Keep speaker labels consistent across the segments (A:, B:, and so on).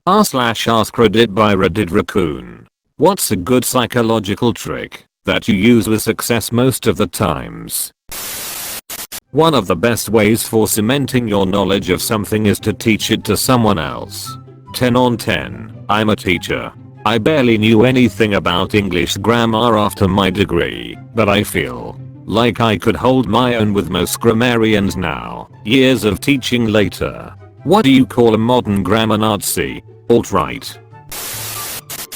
A: r/Askreddit by Reddit Raccoon. What's a good psychological trick that you use with success most of the times? One of the best ways for cementing your knowledge of something is to teach it to someone else. 10 on 10. I'm a teacher. I barely knew anything about English grammar after my degree, but I feel like I could hold my own with most grammarians now, years of teaching later. What do you call a modern grammar Nazi? Alt-right.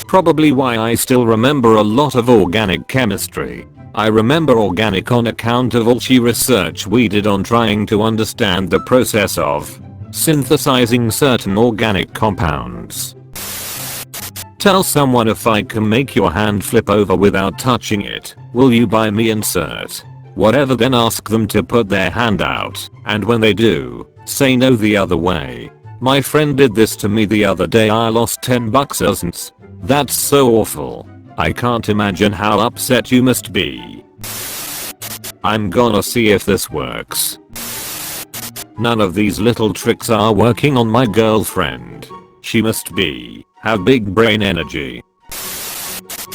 A: Probably why I still remember a lot of organic chemistry. I remember organic on account of all the research we did on trying to understand the process of synthesizing certain organic compounds. Tell someone if I can make your hand flip over without touching it, will you buy me insert? Whatever, then ask them to put their hand out, and when they do, say no the other way. My friend did this to me the other day. I lost $10. That's so awful. I can't imagine how upset you must be. I'm gonna see if this works. None of these little tricks are working on my girlfriend. She must have big brain energy.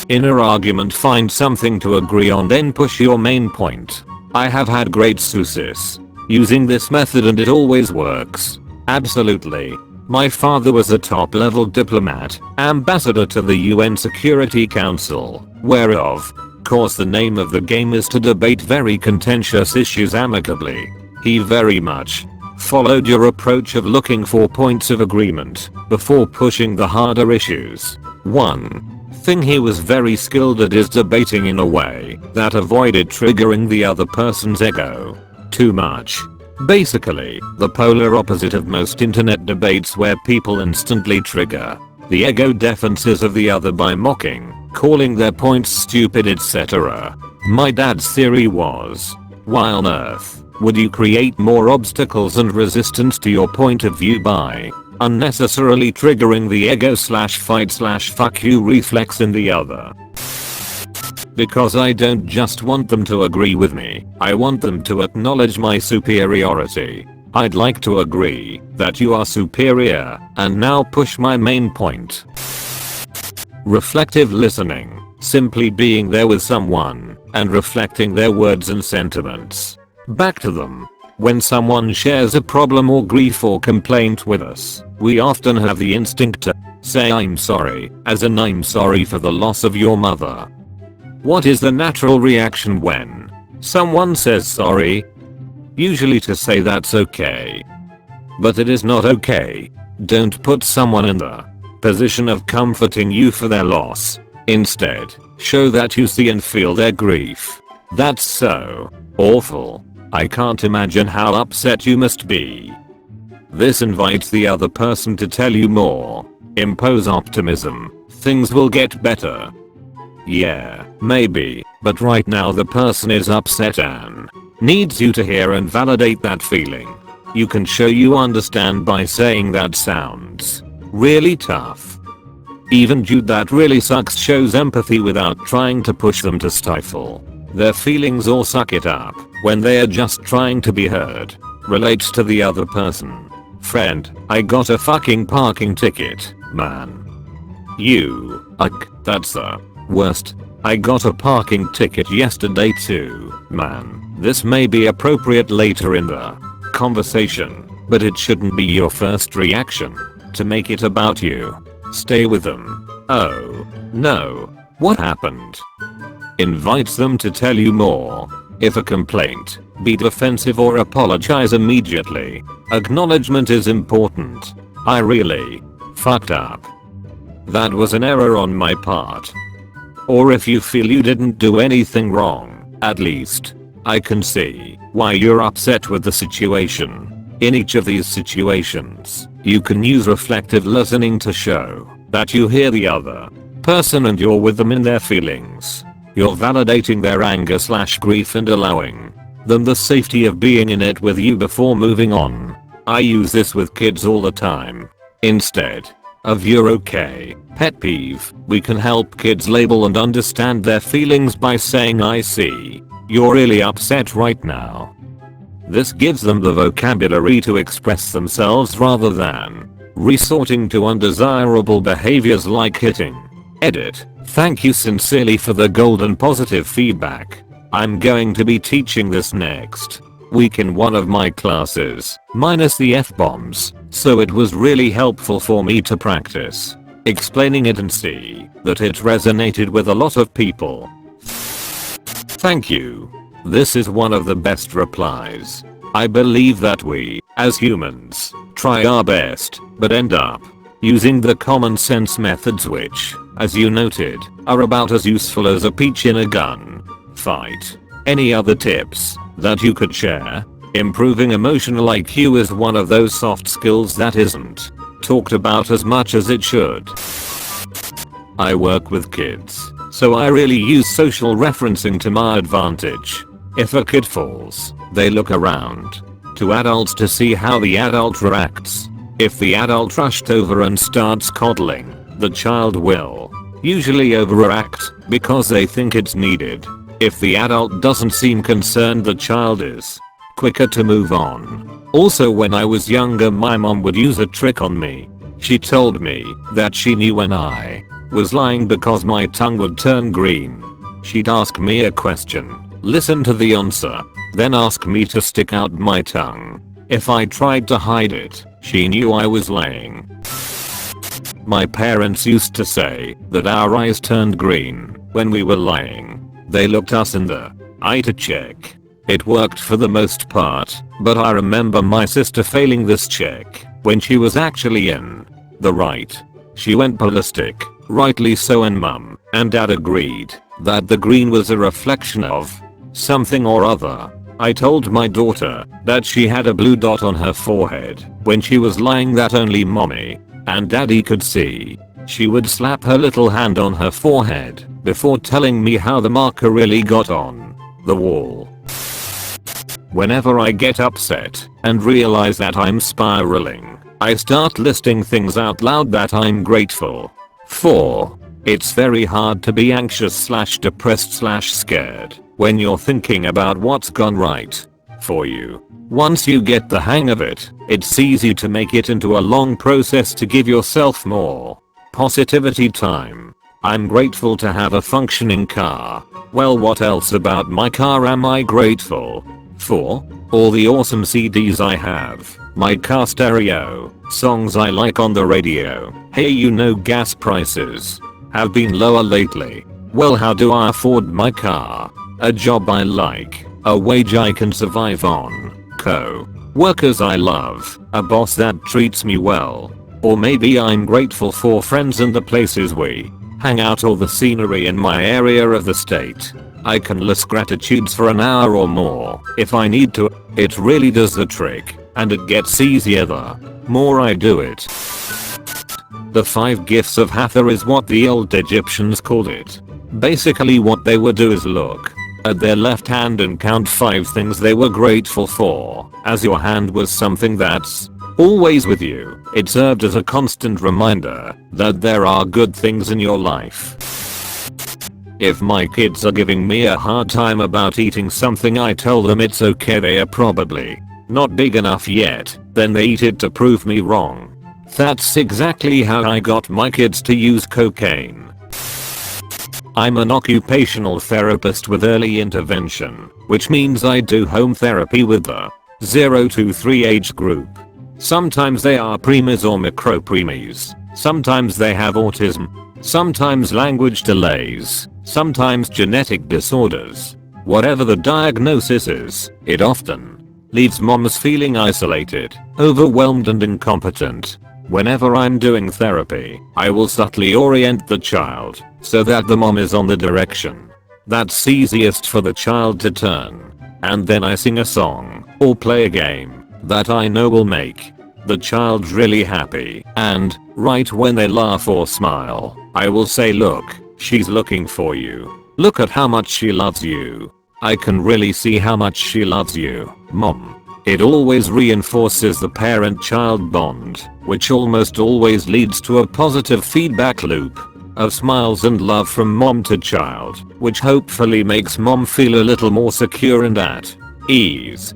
A: In an argument, find something to agree on, then push your main point. I have had great success using this method and it always works. Absolutely. My father was a top-level diplomat, ambassador to the UN Security Council, whereof course the name of the game is to debate very contentious issues amicably. He very much followed your approach of looking for points of agreement before pushing the harder issues. One thing he was very skilled at is debating in a way that avoided triggering the other person's ego too much. Basically, the polar opposite of most internet debates where people instantly trigger the ego defenses of the other by mocking, calling their points stupid, etc. My dad's theory was, why on earth would you create more obstacles and resistance to your point of view by unnecessarily triggering the ego/fight/fuck you reflex in the other? Because I don't just want them to agree with me, I want them to acknowledge my superiority. I'd like to agree that you are superior and now push my main point. Reflective listening. Simply being there with someone and reflecting their words and sentiments back to them. When someone shares a problem or grief or complaint with us, we often have the instinct to say I'm sorry, as in I'm sorry for the loss of your mother. What is the natural reaction when someone says sorry? Usually to say that's okay. But it is not okay. Don't put someone in the position of comforting you for their loss. Instead, show that you see and feel their grief. That's so awful. I can't imagine how upset you must be. This invites the other person to tell you more. Impose optimism. Things will get better. Yeah, maybe, but right now the person is upset and needs you to hear and validate that feeling. You can show you understand by saying that sounds really tough. Even dude, that really sucks shows empathy without trying to push them to stifle their feelings or suck it up when they are just trying to be heard. Relates to the other person. Friend, I got a fucking parking ticket, man. You, that's the worst. I got a parking ticket yesterday too, man. This may be appropriate later in the conversation, but it shouldn't be your first reaction to make it about you. Stay with them. Oh, no. What happened? Invites them to tell you more. If a complaint, be defensive or apologize immediately. Acknowledgement is important. I really fucked up. That was an error on my part. Or if you feel you didn't do anything wrong, at least I can see why you're upset with the situation. In each of these situations, you can use reflective listening to show that you hear the other person and you're with them in their feelings. You're validating their anger/grief and allowing them the safety of being in it with you before moving on. I use this with kids all the time. Instead of "you're okay" pet peeve, we can help kids label and understand their feelings by saying "I see you're really upset right now." This gives them the vocabulary to express themselves rather than resorting to undesirable behaviors like hitting. Edit. Thank you sincerely for the golden positive feedback. I'm going to be teaching this next week in one of my classes, minus the F-bombs, so it was really helpful for me to practice explaining it and see that it resonated with a lot of people. Thank you. This is one of the best replies. I believe that we, as humans, try our best, but end up using the common sense methods which, as you noted, are about as useful as a peach in a gun fight. Any other tips that you could share? Improving emotional IQ is one of those soft skills that isn't talked about as much as it should. I work with kids, so I really use social referencing to my advantage. If a kid falls, they look around to adults to see how the adult reacts. If the adult rushed over and starts coddling, the child will usually overreact because they think it's needed. If the adult doesn't seem concerned, the child is quicker to move on. Also, when I was younger, my mom would use a trick on me. She told me that she knew when I was lying because my tongue would turn green. She'd ask me a question, listen to the answer, then ask me to stick out my tongue. If I tried to hide it, she knew I was lying. My parents used to say that our eyes turned green when we were lying. They looked us in the eye to check. It worked for the most part, but I remember my sister failing this check when she was actually in the right. She went ballistic, rightly so, and mum and dad agreed that the green was a reflection of something or other. I told my daughter that she had a blue dot on her forehead when she was lying that only mommy and daddy could see. She would slap her little hand on her forehead before telling me how the marker really got on the wall. Whenever I get upset and realize that I'm spiraling, I start listing things out loud that I'm grateful for. It's very hard to be anxious / depressed / scared when you're thinking about what's gone right for you. Once you get the hang of it, it's easy to make it into a long process to give yourself more positivity time. I'm grateful to have a functioning car. Well, what else about my car am I grateful for? All the awesome CDs I have, my car stereo, songs I like on the radio. Hey, you know, gas prices have been lower lately. Well, how do I afford my car? A job I like, a wage I can survive on, co-workers I love, a boss that treats me well. Or maybe I'm grateful for friends and the places we hang out, or the scenery in my area of the state. I can list gratitudes for an hour or more if I need to. It really does the trick, and it gets easier the more I do it. The 5 gifts of Hathor is what the old Egyptians called it. Basically what they would do is look at their left hand and count 5 things they were grateful for. As your hand was something that's always with you, it served as a constant reminder that there are good things in your life. If my kids are giving me a hard time about eating something, I tell them it's okay, they are probably not big enough yet, then they eat it to prove me wrong. That's exactly how I got my kids to use cocaine. I'm an occupational therapist with early intervention, which means I do home therapy with the 0 to 3 age group. Sometimes they are preemies or micropreemies. Sometimes they have autism. Sometimes language delays. Sometimes genetic disorders. Whatever the diagnosis is, it often leaves moms feeling isolated, overwhelmed and incompetent. Whenever I'm doing therapy, I will subtly orient the child so that the mom is on the direction that's easiest for the child to turn. And then I sing a song or play a game that I know will make the child really happy, and right when they laugh or smile, I will say, look, she's looking for you. Look at how much she loves you. I can really see how much she loves you, mom. It always reinforces the parent-child bond, which almost always leads to a positive feedback loop of smiles and love from mom to child, which hopefully makes mom feel a little more secure and at ease.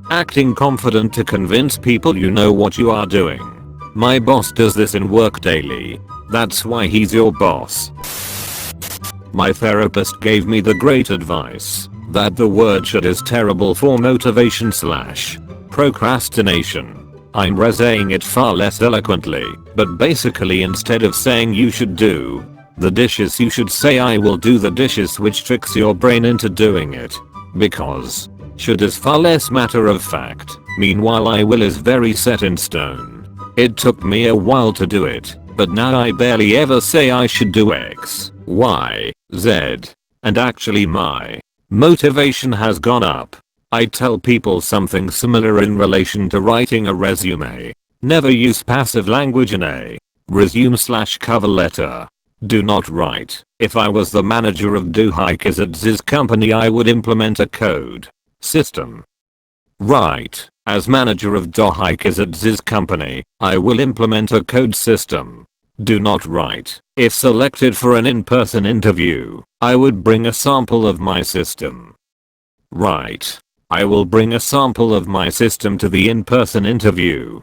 A: Acting confident to convince people you know what you are doing. My boss does this in work daily. That's why he's your boss. My therapist gave me the great advice that the word should is terrible for motivation / procrastination. I'm saying it far less eloquently, but basically instead of saying you should do the dishes you should say I will do the dishes, which tricks your brain into doing it. Because should is far less matter of fact, meanwhile I will is very set in stone. It took me a while to do it, but now I barely ever say I should do X, Y, Z. And actually my motivation has gone up. I tell people something similar in relation to writing a resume. Never use passive language in a resume / cover letter. Do not write. If I was the manager of doohikers at this company, I would implement a code system. Write. As manager of doohikers at this company, I will implement a code system. Do not write. If selected for an in-person interview, I would bring a sample of my system. Write. I will bring a sample of my system to the in-person interview.